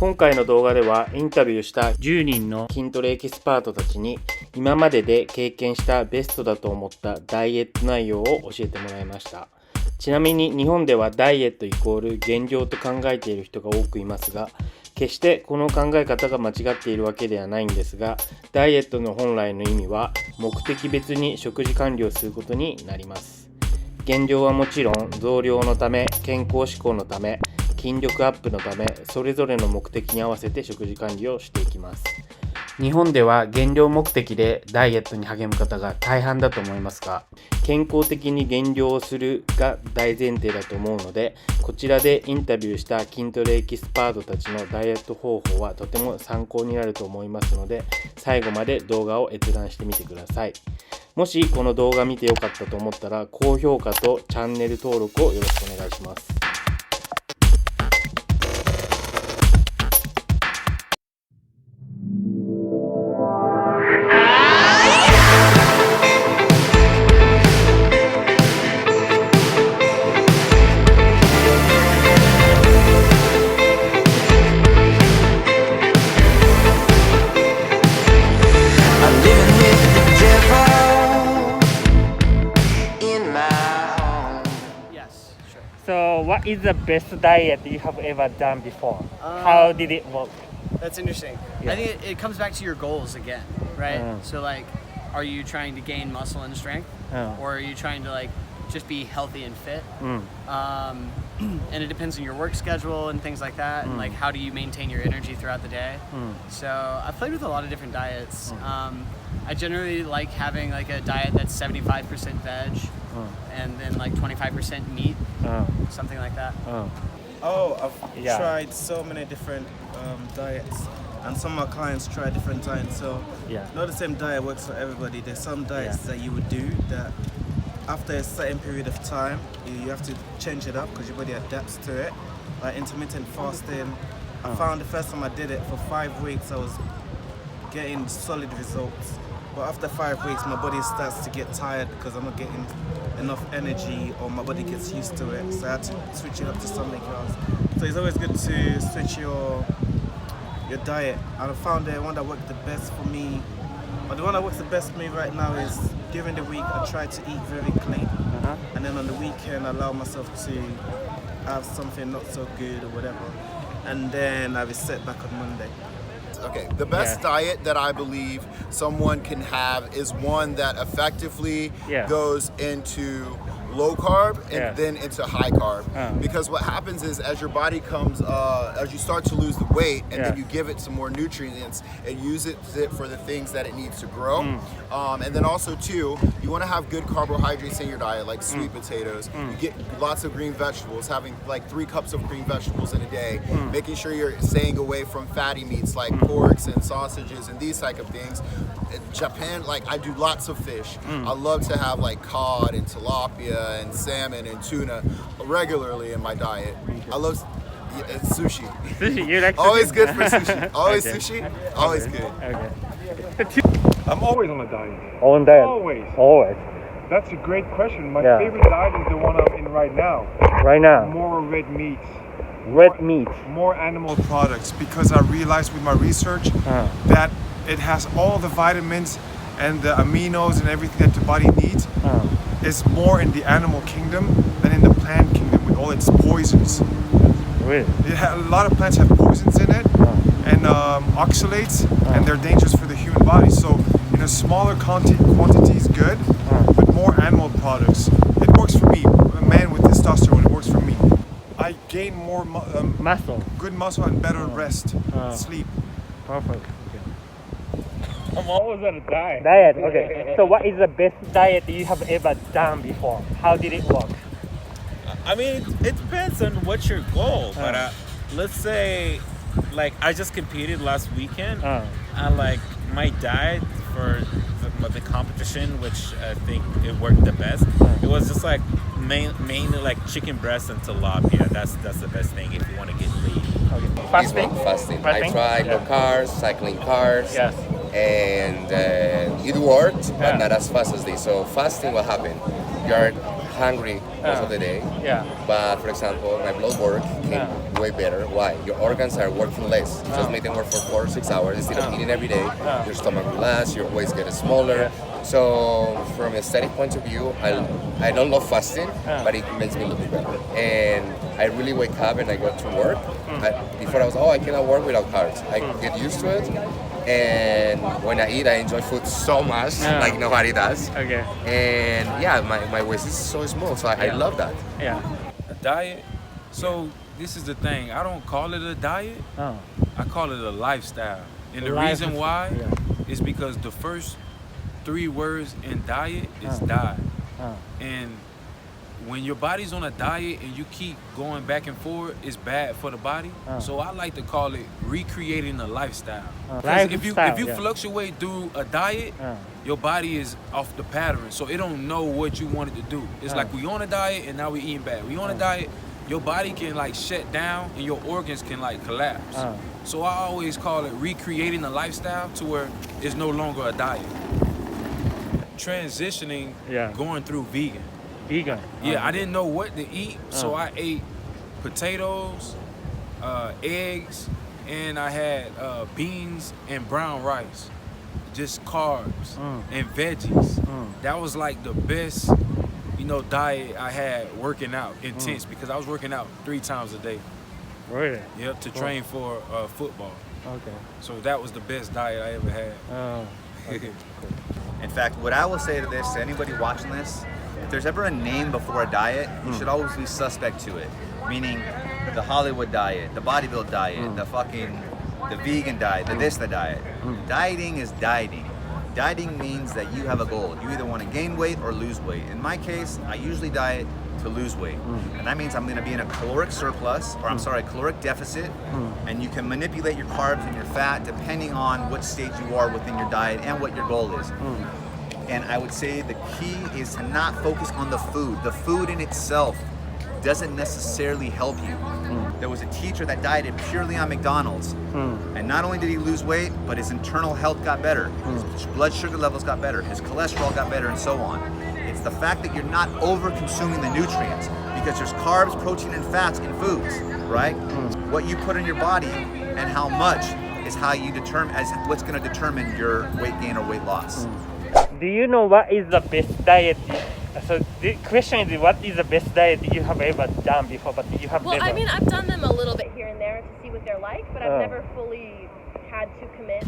今回の動画ではインタビューした10人の筋トレエキスパートたちに今までで経験したベストだと思ったダイエット内容を教えてもらいました。ちなみに日本ではダイエットイコール減量と考えている人が多くいますが、決してこの考え方が間違っているわけではないんですが、ダイエットの本来の意味は目的別に食事管理をすることになります。減量はもちろん増量のため、健康志向のため、筋力アップのため、それぞれの目的に合わせて食事管理をしていきます。日本では減量目的でダイエットに励む方が大半だと思いますが、健康的に減量をするが大前提だと思うので、こちらでインタビューした筋トレエキスパートたちのダイエット方法はとても参考になると思いますので、最後まで動画を閲覧してみてください。もしこの動画見てよかったと思ったら、高評価とチャンネル登録をよろしくお願いします。So, what is the best diet you have ever done before? How did it work? That's interesting. I think it comes back to your goals again, right? So, like, are you trying to gain muscle and strength, or are you trying to just be healthy and fit? And it depends on your work schedule and things like that, and how do you maintain your energy throughout the day? So, I've played with a lot of different diets. I generally like having a diet that's 75% veg, and then 25% meat, something like that. I've tried so many different diets, and some of my clients try different diets, so not the same diet works for everybody. There's some diets that you would do that after a certain period of time you have to change it up because your body adapts to it, like intermittent fasting. I found the first time I did it for 5 weeks I was getting solid results, but after 5 weeks my body starts to get tired because I'm not getting enough energy, or my body gets used to it, so I had to switch it up to something else. So it's always good to switch your diet, and I found the one that worked the best for me, or the one that works the best for me right now is during the week I try to eat very clean, and then on the weekend I allow myself to have something not so good or whatever, and then I reset back on Monday. Okay, the best diet that I believe someone can have is one that effectively goes into low carb and then into high carb, because what happens is as your body comes as you start to lose the weight and then you give it some more nutrients and use it for the things that it needs to grow, and then also too, you want to have good carbohydrates in your diet, like sweet potatoes. You get lots of green vegetables, having 3 cups of green vegetables in a day, making sure you're staying away from fatty meats like porks and sausages and these type of things. In Japan, I do lots of fish. I love to have cod and tilapia and salmon and tuna regularly in my diet. I love sushi. Sushi, you like sushi? Always good for sushi. Always sushi. Always good. Okay. I'm always on a diet. On diet? Always. That's a great question. My favorite diet is the one I'm in right now. Right now? More red meats. Red meat? More animal products, because I realized with my research that it has all the vitamins and the aminos and everything that the body needs. Is more in the animal kingdom than in the plant kingdom with all its poisons. Really? A lot of plants have poisons in it and oxalates, and they're dangerous for the human body. So in a smaller quantity is good, but more animal products. It works for me. A man with testosterone, it works for me. I gain more muscle. Good muscle and better rest, sleep. Perfect. I'm always on a diet. Diet, okay. So what is the best diet you have ever done before? How did it work? I mean, it depends on what's your goal, but let's say, I just competed last weekend, and my diet for the competition, which I think it worked the best, it was just mainly chicken breast and tilapia. That's the best thing if you want to get lean. Okay. Fasting? Fasting. I tried low carbs, cycling carbs. Yes. And it worked, but not as fast as this. So fasting, what happened? You're hungry most of the day. Yeah. But for example, my blood work came way better. Why? Your organs are working less. You just make them work for 4 or 6 hours instead of eating every day. Your stomach relaxes, your waist gets smaller. So from a aesthetic point of view, I don't love fasting, but it makes me look better. And I really wake up and I go to work. Before I was, I cannot work without carbs. I get used to it. And when I eat, I enjoy food so much, like nobody does. Okay. And yeah, my waist is so small, so I love that. Yeah. A diet? So this is the thing. I don't call it a diet. I call it a lifestyle. And the reason why is because the first 3 words in diet is die. And when your body's on a diet and you keep going back and forth, it's bad for the body. So I like to call it recreating a lifestyle. If you fluctuate through a diet, your body is off the pattern, so it don't know what you want it to do. It's like we on a diet and now we eating bad. We on a diet, your body can like shut down and your organs can like collapse. So I always call it recreating a lifestyle to where it's no longer a diet. Transitioning, going through vegan. Vegan. Yeah, I didn't know what to eat, so I ate potatoes, eggs, and I had beans and brown rice. Just carbs and veggies. That was like the best, diet I had working out, intense, because I was working out 3 times a day. Really? Yep, to train for football. Okay. So that was the best diet I ever had. Okay. In fact, what I will say to this, to anybody watching this, if there's ever a name before a diet, you should always be suspect to it. Meaning the Hollywood diet, the bodybuild diet, the vegan diet, the this, the diet. Dieting is dieting. Dieting means that you have a goal. You either want to gain weight or lose weight. In my case, I usually diet to lose weight. And that means I'm going to be in a caloric surplus, or caloric deficit, and you can manipulate your carbs and your fat depending on what stage you are within your diet and what your goal is. And I would say the key is to not focus on the food. The food in itself doesn't necessarily help you. There was a teacher that dieted purely on McDonald's, and not only did he lose weight, but his internal health got better, his blood sugar levels got better, his cholesterol got better, and so on. It's the fact that you're not over-consuming the nutrients, because there's carbs, protein, and fats in foods, right? What you put in your body and how much is how you determine, as what's going to determine your weight gain or weight loss. Do you know what is the best diet? So the question is, what is the best diet you have ever done before, but you have never? Well, I mean, I've done them a little bit here and there to see what they're like, but I've never fully had to commit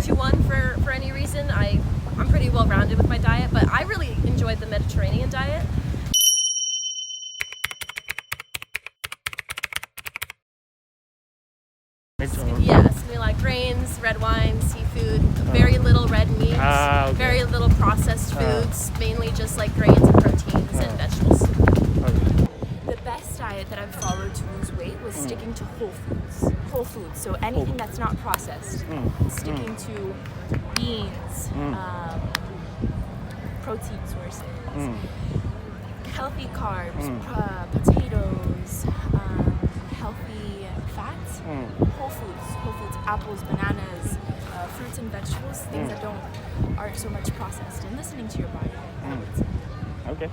to one for any reason. I'm pretty well-rounded with my diet, but I really enjoyed the Mediterranean diet. Yeah, something like grains, red wine, seafood, very little red meat, very little processed foods, mainly just like grains and proteins and vegetables. The best diet that I've followed to lose weight was sticking to whole foods. Whole foods, so anything that's not processed. Sticking to beans, protein sources, healthy carbs, potatoes, healthy fats, whole foods, apples, bananas, fruits and vegetables, things that aren't so much processed, and listening to your body. I would say. Okay.